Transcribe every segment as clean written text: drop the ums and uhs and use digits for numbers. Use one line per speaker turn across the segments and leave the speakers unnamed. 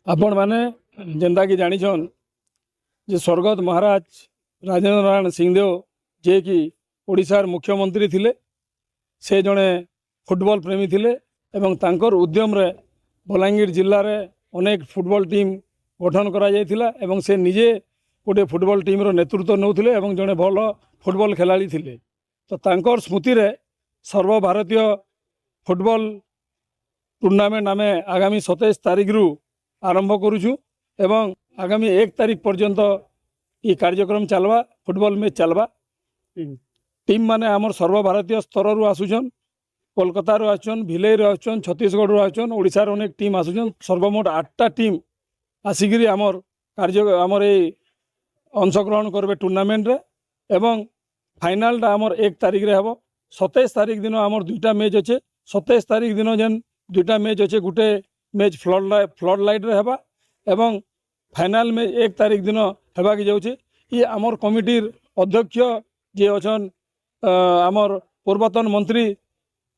आपण मैंने जेनता कि जानिछन जे स्वर्गत महाराज राजेंद्र नारायण सिंहदेव जे कि ओडिशार मुख्यमंत्री थिले से जड़े फुटबॉल प्रेमी थिले एवं तांकर उद्यम रे बलांगीर जिल्ला रे अनेक फुटबॉल टीम गठन करा जायथिला एवं से निजे गोटे फुटबॉल टीम रो नेतृत्व नौथिले एवं जड़े भल फुटबॉल खेलाड़ी थिले। तो तांकर स्मृति रे सर्वभारतीय फुटबॉल टूर्नामेंट आम आगामी 27 तारिख रु आरंभ करुचु एवं आगामी 1 तारिख पर्यंत ये कार्यक्रम चलवा फुटबॉल मैच चलवा। टीम माने आमर सर्वभारतीय स्तर रु आसुचन, कोलकाता रु आसुचन, भिले रु आसुचन, छत्तीसगढ़ रु आसुचन, ओडिशा रो अनेक टीम आसुचन। सर्वमोट 8टा टीम आसिकी आमर कार्य आमर ये अंशग्रहण करबे टूर्नामेंट रे एवं फाइनाल टा आमर 1 तारिख रे हबो। 27 तारिख दिन आमर 2टा मैच अच्छे। 27 तारिख दिन जेन 2टा मैच अच्छे, गुटे मैच फ्लड लाइट रे हेबा एवं फाइनाल मैच 1 तारिख दिन हेबा कि जाउछे। ये आमर कमिटीर अध्यक्ष जे अछन आमर पूर्वतन मंत्री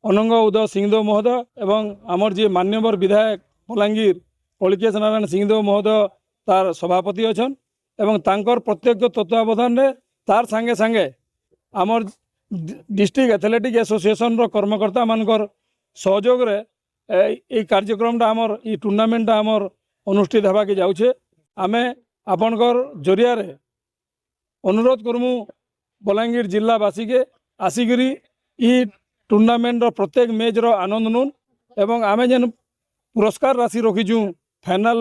अनंग उदय सिंहदेव महोदय एवं आमर जे मान्यवर विधायक बलांगीर कलिकेश नारायण सिंहदेव महोदय तार सभापति अछन एवं तांकर प्रत्यक्ष तत्वावधान रे तार संगे संगे आमर डिस्ट्रिक्ट एथलेटिक एसोसिएशन रो कर्मकर्ता मानकर सहयोग रे ये कार्यक्रम आमर ये टूर्नामेंट आमर अनुष्ठित होगा कि जाऊे। आमे आपनकर जरिया रे अनुरोध करमु बलांगीर जिलावासी के आसिकी ये टूर्नामेंट प्रत्येक मैच रो आनंद नून एवं आमे जेन पुरस्कार राशि रखीचु फाइनाल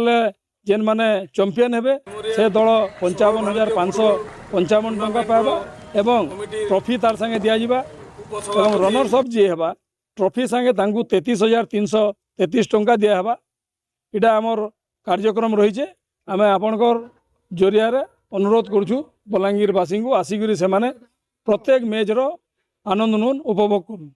जेन माने चैंपियन हेबे से दल 55,555 टंका पाइबा एवं ट्रॉफी तार संगे दिया जिबा एवं रनर्स अप जी हेबा ट्रॉफी संगे तांकु 33,333 टंका दिया हेबा। इटा आमर कार्यक्रम रही। आमे आपनकर जरिया रे अनुरोध करूछु बलांगीर वासी को आसिकी से माने प्रत्येक मैच रो आनंद नून उपभोग करूँ।